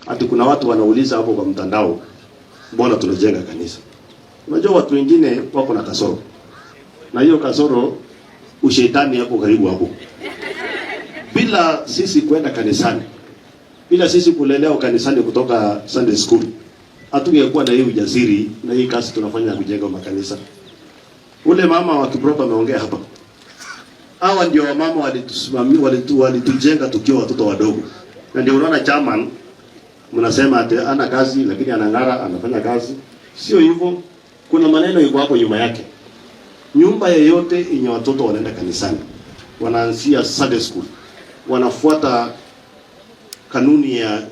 Ati kuna watu wanauliza hapo kwa mtandao, mbona tunajenga kanisa? Unajua watu wengine wako na kasoro. Na hiyo kasoro ushetani hapo karibu hapo. Bila sisi kwenda kanisani, bila sisi kulelewa kanisani kutoka Sunday school, hatungekuwa na hii ujasiri na hii kazi tunafanya kujenga makanisa. Ule mama wa Kipropa ameongea hapa. Hawa ndio wamama walitusimamia, walitujenga tukiwa watoto wadogo. Na ndio unaona chairman mnasema ati ana kazi lakini anang'ara, anafanya kazi. Sio hivyo. Kuna maneno yuko hapo nyuma yake. Nyumba yoyote yenye watoto wanaenda kanisani, wanaanzia Sunday school, wanafuata kanuni ya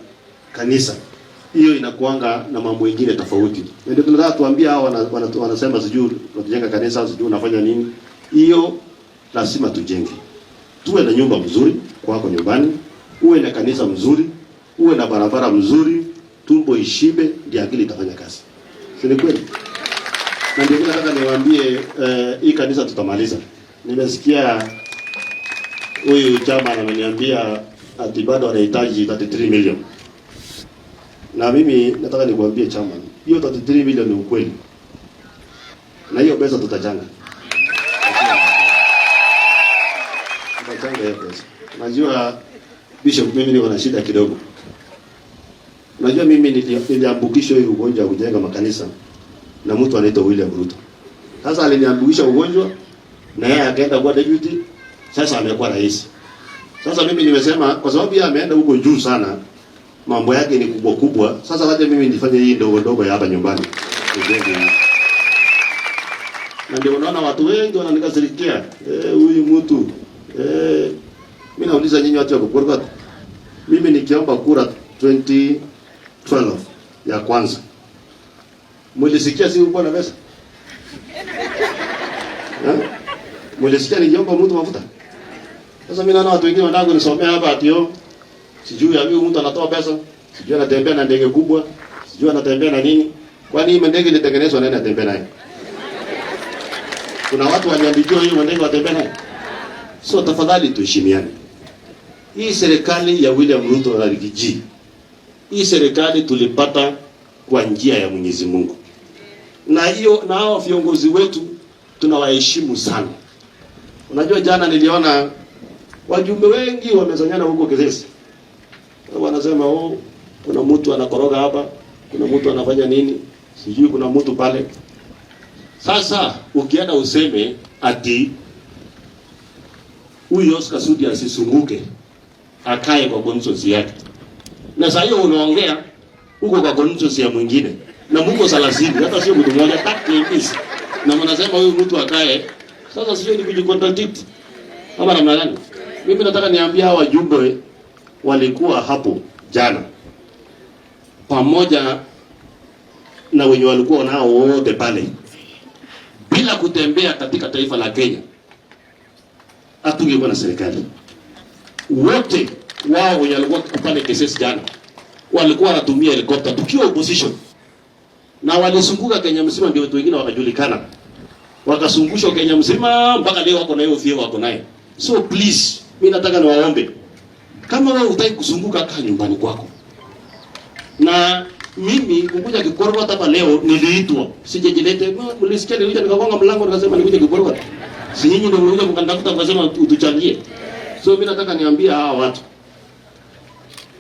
kanisa, hiyo inakuanga na mambo mengine tofauti. Ndio tunataka tuambia hao wanasema sijui tunajenga kanisa, sijui unafanya nini. Hiyo lazima tujenge. Tuwe na nyumba mzuri kwako nyumbani, uwe na kanisa mzuri, uwe na barabara mzuri, tumbo ishibe, ndio akili itafanya kazi. Si ni kweli? Na ndio nataka niwaambie hii kanisa tutamaliza. Nimesikia huyu chama ananiambia ati bado anahitaji 33 million. Na mimi nataka nikwambie chama, hiyo 33 million ni ukweli. Na hiyo pesa tutachanga. Tutachanga hiyo pesa. Najua Bishop, mimi niko na shida kidogo. Najua mimi niliambukishwa hii ugonjwa wa kujenga makanisa na mtu anaitwa William Ruto. Sasa aliniambukisha ugonjwa na yeye akaenda kwa deputy, sasa amekuwa rais. Sasa mimi nimesema kwa sababu yeye ameenda huko juu sana, mambo yake ni kubwa kubwa. Sasa wacha mimi nifanye hii ndogo ndogo ya hapa nyumbani. Na ndio unaona watu wengi wananikasirikia. Huyu mtu mimi nauliza nyinyi watu wa Kukorogota. Mimi nikiomba kura 2012 ya kwanza, mulisikia si uko na pesa? Mulisikia nikiomba mtu mafuta? Sasa mimi naona watu wengine wanataka kunisomea hapa atio. Sijui ya huyu mtu anatoa pesa, sijui anatembea na ndege kubwa, sijui anatembea na nini. Kwani hii ndege ilitengenezwa nani atembea nayo? Kuna watu waliambiwa hiyo ndege watembea nayo. So tafadhali tuheshimiane. Hii serikali ya William Ruto na Rigiji, hii serikali tulipata kwa njia ya Mwenyezi Mungu. Na hiyo na hao viongozi wetu tunawaheshimu sana. Unajua jana niliona wajumbe wengi wamezanyana huko Kisesi. Wanasema kuna mtu anakoroga hapa, kuna mtu anafanya nini, sijui kuna mtu pale. Sasa ukienda useme ati huyu Oscar Sudi asisunguke akae kwa conscience yake. Na sasa hiyo unaongea huko kwa conscience ya mwingine. Na mko 30, hata sio mtu mmoja takriban. Na mnasema huyu mtu akae. Sasa sio ni kujicontradict. Kama namna gani? Mimi nataka niambie hawa wajumbe walikuwa hapo jana pamoja na wenye walikuwa nao wote pale, bila kutembea katika taifa la Kenya, hatungekuwa na serikali. Wote wao wenye walikuwa pale Kisesi jana walikuwa wanatumia helicopter tukiwa opposition, na walizunguka Kenya mzima, ndio watu wengine wakajulikana, wakazungushwa Kenya mzima mpaka leo wako na hiyo fio wako nayo. So please, mimi nataka niwaombe, kama wewe hutaki kuzunguka kaa nyumbani kwako. Na mimi kukuja Kukorogota hapa leo niliitwa, sijejilete. Mlisikia nilikuja nikagonga mlango nikasema nikuje Kukorogota. Si nyinyi ndio mlikuja mkanitafuta mkasema utuchangie. So mimi nataka niambie hawa watu,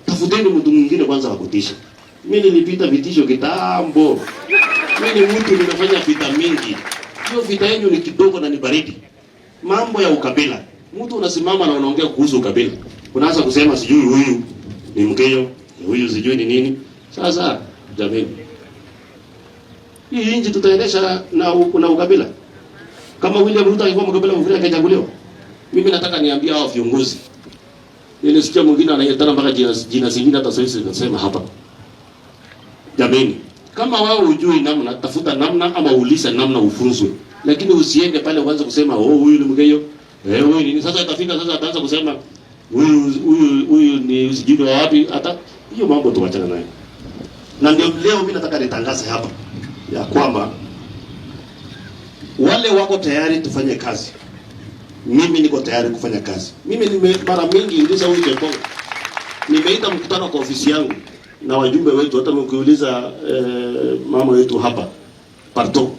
tafuteni mtu mwingine kwanza wa kutisha. Mimi nilipita vitisho kitambo. Mimi ni mtu nimefanya vita mingi. Hiyo vita yenu ni kidogo na ni baridi. Mambo ya ukabila. Mtu unasimama na unaongea kuhusu ukabila. Unaanza kusema sijui huyu ni Mkenya, huyu sijui ni nini. Sasa jamani, hii nchi tutaendesha na ukabila? Kama William Ruto alikuwa mkabila mfuri akachaguliwa? Mimi nataka niambie hao viongozi. Nilisikia mwingine anayetana mpaka jina zingine hata sasa nasema hapa. Jamani, kama wao hujui namna, tafuta namna ama uulize namna ufunzwe. Lakini usiende pale uanze kusema huyu ni Mkenya. Huyu ni sasa itafika sasa ataanza kusema huyu ni usijui wa wapi. Hata hiyo mambo tuachana nayo. Na ndio leo mimi nataka nitangaze hapa ya kwamba wale wako tayari tufanye kazi. Mimi niko tayari kufanya kazi. Mimi mara mingi uliza huyu Jepongo. Nimeita mkutano kwa ofisi yangu. na wajumbe wetu, hata mkiuliza mama wetu hapa Parto,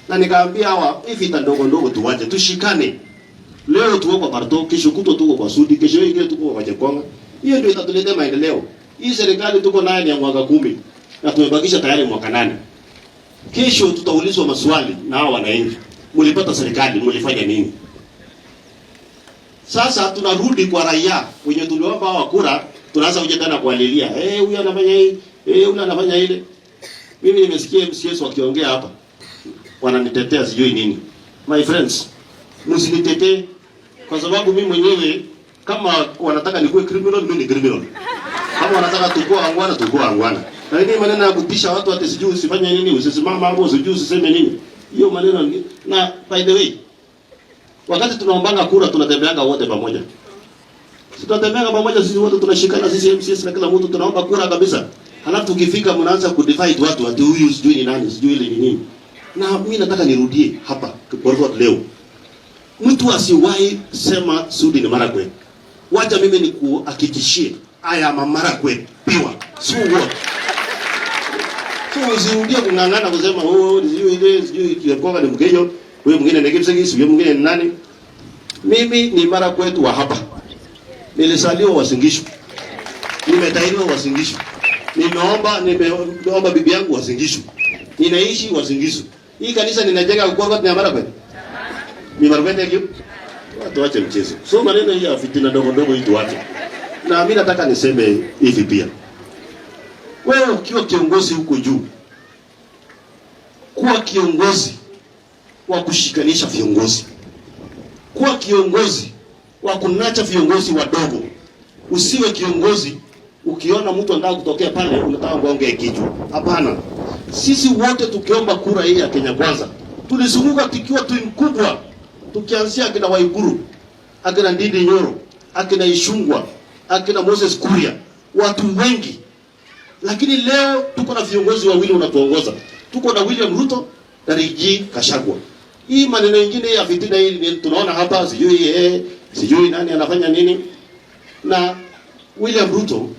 na nikaambia hawa hivi vita ndogo ndogo tuwache, tushikane. Leo tuko kwa Parto, kesho kutwa tuko kwa Sudi, kesho ingine tuko kwa Chekonga. Hiyo ndio itatuletea maendeleo. Hii serikali tuko nayo ni ya mwaka 10 na tumebakisha tayari mwaka 8. Kesho tutaulizwa maswali na hao wananchi. Mlipata serikali, mlifanya nini? Sasa tunarudi kwa raia wenye tuliomba hawa kura, tunaanza kuja tena kualilia. Huyu anafanya hii, huyu anafanya ile. Mimi nimesikia MCS wakiongea hapa. Wananitetea sijui nini. My friends, msinitetee kwa sababu mimi mwenyewe kama wanataka nikuwe criminal, mimi ni criminal. Kama wanataka tukua angwana. Na hii maneno ya kutisha watu ati sijui usifanye nini, usisimama hapo, sijui usiseme nini. Hiyo maneno, na by the way, wakati tunaombanga kura tunatembeanga wote pamoja. Tunatembeanga pamoja sisi wote, tunashikana sisi MCS na kila mtu tunaomba kura kabisa. Halafu tukifika mnaanza kudivide watu ati huyu sijui ni nani, sijui ile ni nini. Na mimi nataka nirudie hapa kwa leo. Mtu asiwahi sema Sudi ni Marakwet. Wacha mimi nikuhakikishie, I am a Marakwet pure. So what? So usirudie kungangana kusema sijui ile sijui Chekonga ni Mkenya, wewe mwingine ni Kipsigis, wewe mwingine ni nani? Mimi ni Marakwet wa hapa. Nilisaliwa Uasin Gishu. Nimetahiriwa Uasin Gishu. Nimeomba bibi yangu Uasin Gishu. Ninaishi Uasin Gishu. Hii kanisa ninajenga kwa ni Marakwet. Ni Marakwet hiyo. Watu wache mchezo. So maneno hii ya fitina ndogo ndogo hii tuache. Na mimi nataka niseme hivi pia. Wewe ukiwa kiongozi huko juu, kuwa kiongozi wa kushikanisha viongozi. Kuwa kiongozi wa kunacha viongozi wadogo. Usiwe kiongozi ukiona mtu anataka kutokea pale unataka kuongea kichwa. Hapana. Sisi wote tukiomba kura hii ya Kenya Kwanza, tulisumuka tukiwa timu kubwa. Tukianzia akina Waiguru, akina Ndindi Nyoro, akina Ishungwa, akina Moses Kuria, watu wengi. Lakini leo tuko na viongozi wawili wanatuongoza. Tuko na William Ruto na Rigathi Gachagua. Hii maneno mengine ya fitina hii tunaona hapa, sijui nani anafanya nini. Na William Ruto,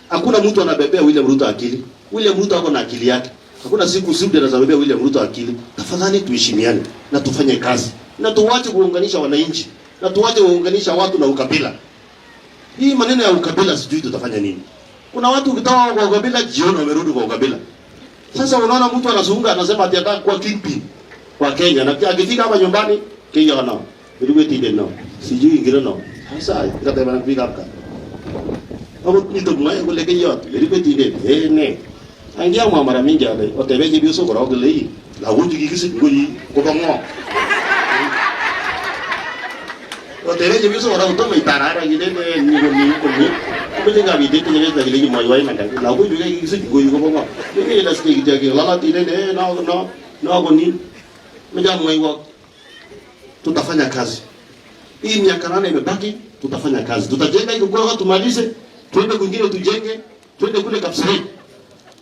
hakuna mtu anabebea William Ruto akili. William Ruto ako na akili yake. Hakuna siku Sudi anazabebea William Ruto akili. Tafadhali tuheshimiane na tufanye kazi. Na tuwache kuunganisha wananchi. Na tuwache kuunganisha watu na ukabila. Hii maneno ya ukabila sijui tutafanya nini. Kuna watu ukitoka kwa ukabila jioni wamerudi kwa ukabila. Sasa unaona mtu anazunguka anasema ati ataka kuwa kingpin kwa Kenya, na akifika hapa nyumbani Kenya wanao. Ndio tinde nao. Sijui ingine nao. Sasa ikata bana kufika hapa. Hapo ni to mwa ngole Kenya watu. Ndio tinde. Ne. Angia mwa mara mingi hapa. Otebeje biso kwa ngole hii. La wuju kikisi ngoi kwa bango. Otebeje biso kwa ngole itarara ngine ni ngoni. Kujenga bidii tunaweza kile moyo wao mandanga. La wuju kikisi ngoi kwa bango. Ni ile stage yake lala tinde na ngoni. Mjamu wao tutafanya kazi. Hii miaka 8 imebaki, tutafanya kazi. Tutajenga hii kwa tumalize, twende kwingine tujenge, twende kule Kapseret.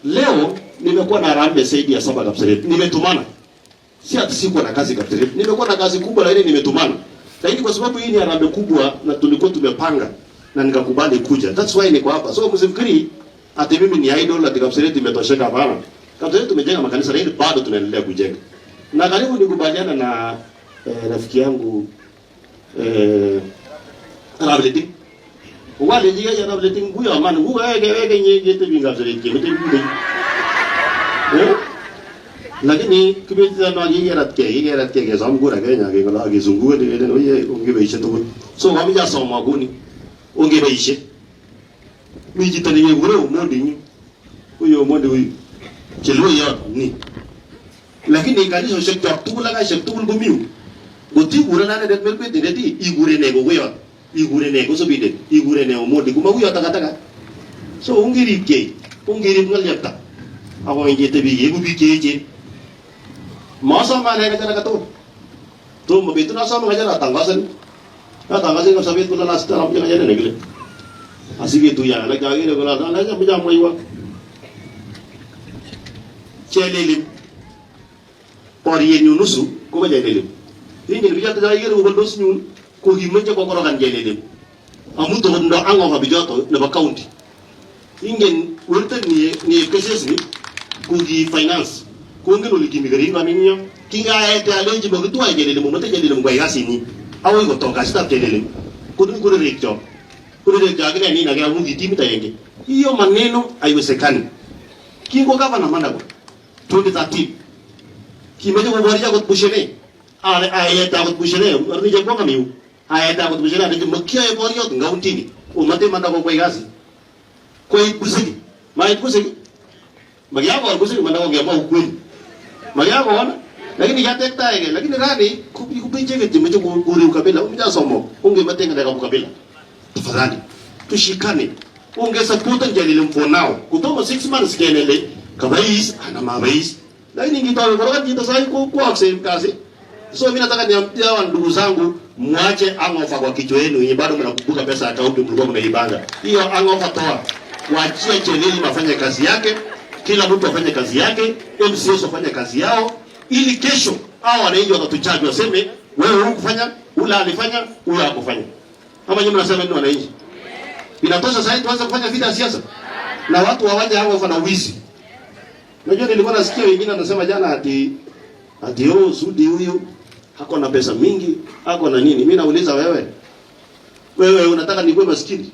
Leo nimekuwa na harambee zaidi ya 7 Kapseret. Nimetumana. Si ati siko na kazi Kapseret. Nimekuwa na kazi kubwa lakini nimetumana. Lakini kwa sababu hii ni harambee kubwa na tulikuwa tumepanga na nikakubali kuja. That's why niko hapa. So msifikiri ati mimi ni idol ati Kapseret imetosheka hapana. Kapseret tumejenga makanisa lakini bado tunaendelea kujenga. Na karibu nikubaliana na rafiki yangu Rableting. Wale jiga ya Rableting huyo amana huyo wege nyete binga zereke mte binga. Lakini kibeti na yeye ratke ke zamgura Kenya ke kala kizungu ile oye ungebeishe tu. So wamija soma guni ungebeishe. Miji tani ngure umondi ni. Huyo umondi huyo. Chelo ya ni. Lakini kanisa shekta tukulaga shekta bulgumiu. Goti gurana ne det melbe direti igure nego weyo. Igure nego so bide. Igure nego modi kuma huyo takataka. So ungiri ngal yapta. Ako ngete bi yegu bi keje. Masa mana ne kana kato. To mabitu na sama ngajara tangasan. Na tangasan ko sabit kula lasta ram jana jana negile. Asige tu ya la gagi ne kula na ja bija moiwa. Chelele Pori nusu ko ba jelelim. Ini bija ta yere ko dos nyun ko gi menje ko korogan jelelim. Amu to ndo ango ha bija to ne ba county. ingen urte ni cases ni kugi finance kungen ulikimi gari ba minyo kinga ete alenji mo tu ajele mo mate jele mo gasi ni awo go tonga sta jele kudun kure rekjo agire ni na ga mungi timita yenge hiyo maneno haiwezekani. Kingo gavana mandago 2013 kimeje ko bari jago bushene ayeta ko bushene arni jago kamiu ayeta ko bushene ani mkia e bari yoto ngauntini umate mandago kwa gasi kwa busigi mai busigi magiago busigi mandago ngapa ukweli magiago ona lakini yatekta yake lakini rani kupiche ke timeje kuri ukabila umja somo unge matenga daga ukabila tafadhali tushikane unge support njalile mfonao kutoka 6 months kenele kabais ana mabais lakini ngitoa kwa jita sai kwa access kazi. So mimi nataka niambia wa ndugu zangu mwache angofa kwa kichwa yenu yenye bado mnakumbuka pesa account mlikuwa mnaibanga hiyo angofa toa waachie Cheleli mafanye kazi yake, kila mtu afanye kazi yake, MCS afanye kazi yao ili kesho hao wananchi watatuchaji waseme wewe hukufanya ula alifanya huyo hakufanya. Kama nyinyi mnasema nini wananchi? Inatosha sasa tuanze kufanya vita ya siasa na watu hawaje hao wafanya wizi. Unajua nilikuwa nasikia wengine wanasema jana ati Sudi huyu hako na pesa mingi, hako na nini? Mimi nauliza wewe unataka nikuwe maskini?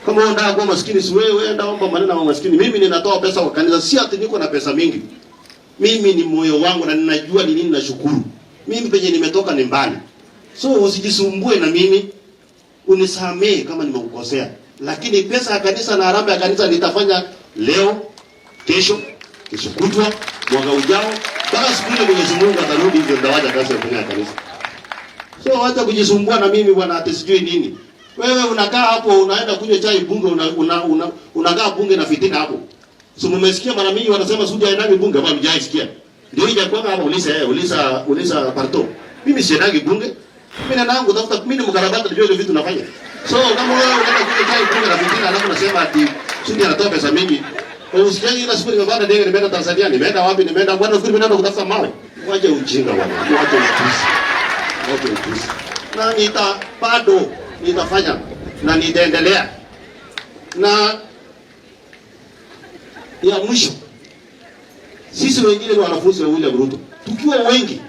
Kama unataka kuwa maskini si wewe enda omba maneno ya maskini. Mimi ninatoa pesa kwa kanisa, si ati niko na pesa mingi. Mimi ni moyo wangu na ninajua ni nini nashukuru. Mimi penye nimetoka ni mbali. So usijisumbue na mimi, unisamee kama nimekukosea. Lakini pesa ya kanisa na harambee ya kanisa nitafanya leo, kesho kutwa, mwaka ujao, mpaka siku ile Mwenyezi Mungu atarudi ndio ndawaja kazi ya kufanya kanisa. So wacha kujisumbua na mimi bwana ati sijui nini. Wewe unakaa hapo unaenda kunywa chai bunge unakaa bunge na fitina hapo. So mmesikia mara mingi wanasema Sudi haendagi bunge bado hujaisikia. Ndio ija kwa hapo ulisa parto. Mimi siendagi bunge. Mimi na nangu tafuta mimi ni mkarabati ndio ile vitu nafanya. So kama wewe unaenda kunywa chai bunge na fitina alafu unasema ati Sudi anatoa pesa mingi. Usikiaje ile siku nimepanda ndege nimeenda Tanzania, nimeenda wapi, nimeenda bwana fikiri nimeenda kutafuta mawe. Waje ujinga bwana. Waje utusi. Na bado nitafanya na nitaendelea. Na ya mwisho, sisi wengine ni wanafunzi wa William Ruto, tukiwa wengi,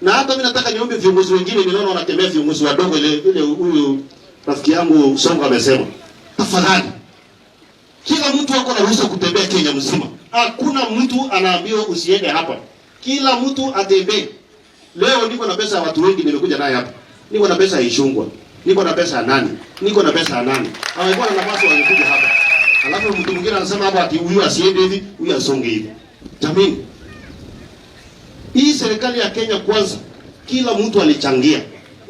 na hata mimi nataka niombe viongozi wengine, ninaona wanatembea viongozi wadogo, ile huyu rafiki yangu Songa amesema, tafadhali kila mtu wako na ruhusa kutembea Kenya mzima. Hakuna mtu anaambiwa usiende hapa. Kila mtu atembee. Leo niko na pesa ya watu wengi nimekuja naye hapa. Niko na pesa ya Ishungwa. Niko na pesa ya nani? Niko na pesa ya nani? Hawekuwa na nafasi wangekuja hapa. Alafu mtu mwingine anasema hapa ati huyu asiende hivi, huyu asonge hivi. Jamani. Hii serikali ya Kenya kwanza kila mtu alichangia.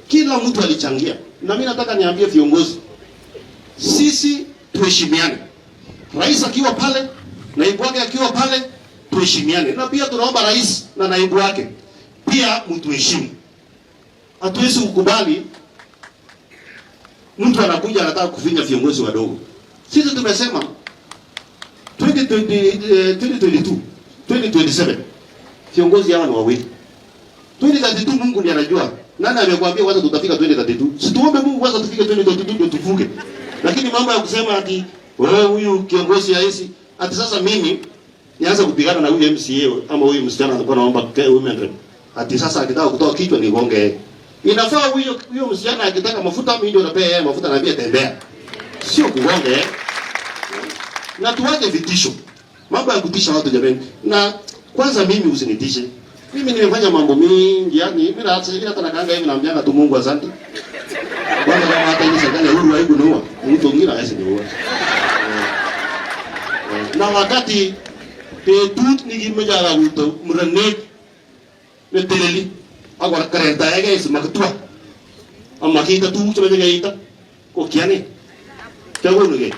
Kila mtu alichangia. Na mimi nataka niambie viongozi. Sisi tuheshimiane. Rais akiwa pale, naibu wake akiwa pale, tuheshimiane. Na pia tunaomba rais na naibu wake pia mtuheshimu. Hatuwezi kukubali mtu anakuja anataka kufinya viongozi wadogo. Sisi tumesema 2022, 2027 viongozi hawa ni wawili. 2032 Mungu ndiye anajua. Nani amekwambia kwanza tutafika 2032? Situombe Mungu kwanza tufike 2032 ndio tuvuke. Lakini mambo ya kusema ati wewe huyu kiongozi haisi ati sasa mimi nianza kupigana na huyu MCA ama huyu msichana anakuwa anaomba women rep. Ati sasa akitaka kutoa kichwa ni gonge. Inafaa huyo msichana akitaka mafuta mimi ndio napea yeye mafuta na pia tembea. Sio kugonge. Na tuache vitisho. Mambo ya kutisha watu jamani. Na kwanza mimi usinitishe. Mimi nimefanya mambo mingi yani mimi na hata nakaanga hivi naambianga tu Mungu asante. Kwanza kama hata hii serikali ya Uhuru haikunoa, mtu mwingine hawezi kuoa. Na wakati tut ni gimeja la uto mrane ne teleli agora karenta yake is maktua amma kita tu chama jega ita ko kiane chago nuge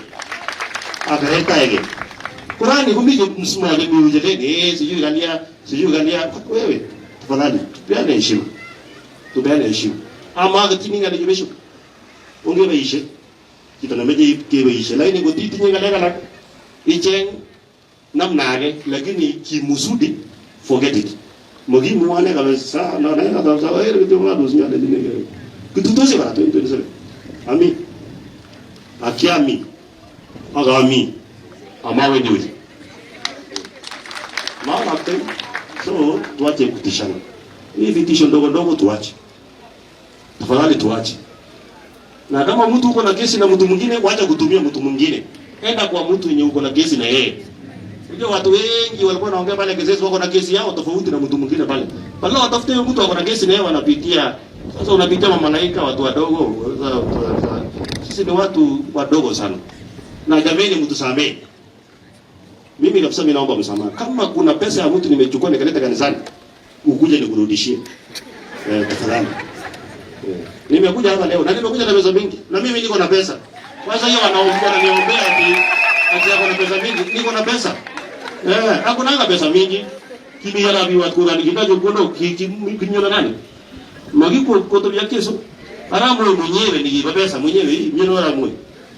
akarenta yake Qurani kumije msmaje miuje gani sijui galia wewe tafadhali tupeane heshima ama gatini ngale jibesho ongebe ishe kitana meje kebe ishe lakini gotiti ngale gala ichen namnage lakini kimusudi forget it mogimu wane kabisa na kabisa wewe kitu mwana dunia ndio kitutoze bana 2027 ami Akiami. Agami. Amawe niwe. Maana pe. So tuache kutishana. Hii vitisho ndogo ndogo tuache. Tafadhali tuache. Na kama mtu uko na kesi na mtu mwingine, wacha kutumia mtu mwingine. Enda kwa mtu yenye uko na kesi na yeye. Unajua watu wengi walikuwa wanaongea pale kesi wako na kesi yao tofauti na mtu mwingine pale. Pale watafute mtu wako na kesi na yeye wanapitia. Sasa unapitia mamalaika watu wadogo. Sisi ni watu wadogo sana. Na jameni mtusamee. Mimi kabisa mimi naomba msamaha. Kama kuna pesa ya mtu nimechukua nikaleta kanisani, ukuje nikurudishie. Tafadhali. Nimekuja hapa leo na nimekuja na pesa mingi. Na mimi niko na pesa. Kwanza hiyo wananiombea ati ako na pesa mingi. Niko na pesa. Hakuna pesa mingi. Kimi yala biwa kuna nikitaje kono kinyona nani? Magiko kotobia keso. Aramu mwenyewe ni pesa mwenyewe hii mimi naona mwenyewe.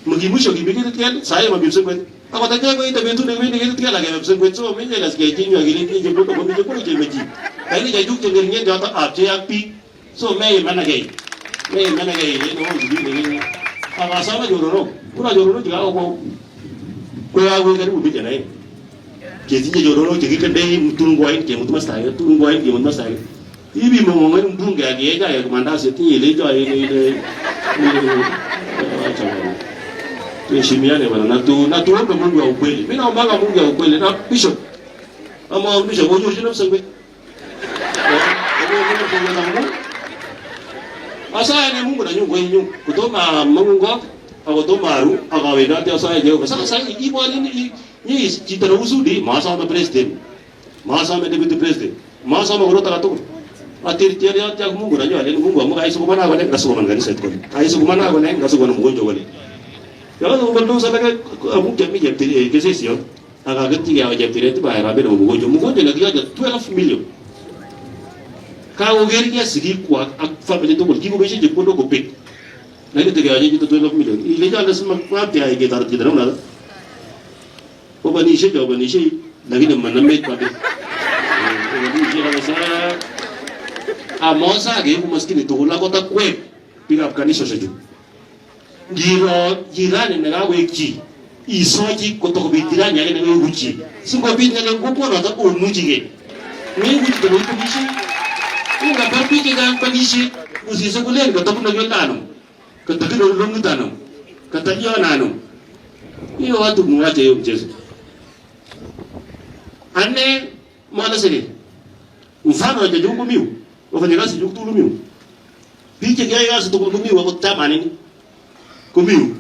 Mkimusho kibikiti tena sai mabimsengwe. Akataka kwa ita betu ne wende kitu kila game msengwe so mimi nasikia kinyo agili je boko kwa mimi kwa jemeji. Kaini ja juk tengeri ngende hata apche yapi. So mimi mana gai. Mimi mana gai ni no jibi ni. Akasama jororo. Kuna jororo jiga ko. Kwa yawe karibu bija naye. Kezinje jororo jigikende mtungu ain ke mutmastaye tungu ain ke mutmastaye. Hivi mongoni mbunge akiega ya kumandasi ile jo ile tuheshimiane bwana na tuombe Mungu wa ukweli. Mimi naomba Mungu wa ukweli na bishop. Ama bishop wote wajina msangwe. Asa ni Mungu na nyungu yenyu kutoma Mungu au kutoma aru akawenda tia saya jeu. Sasa ibo ni citara usudi masa na president. Masa na deputy president. Masa na urota kato. Atiri tiari ya Mungu na nyua Mungu amuka aisu kumana wale ngasuko kanisa tukoni. Aisu kumana wale ngasuko na mgonjwa wale. Kalau tu sampai ke jam tiri kesesi yo, agak ketiga jam tiri itu bayar habis nama mugojo lagi aja 12 million. Kalau gernya segi kuat, family tu boleh besi jepun do kopek. Nanti tiga aja itu 12 million. Ini jangan semua tiada kita tidak ada. Banishe lagi nama nampak pada. Banishe kalau saya, amosa lagi mungkin itu ulah kota kue, pick up kanis saja. Jirani na weki isoji kutoka bitirani yale na wuchi simba binti na ngupo na ta omujige ni wuchi to bishi inga barpike ga bishi usise kulen ga tapu na yotano katakiro lomutano katajia nano hiyo watu muache hiyo mchezo ane mwana sele mfano wa jungu miu wafanyakazi jungu miu bije ga ya to miu wa kutamani Comigo.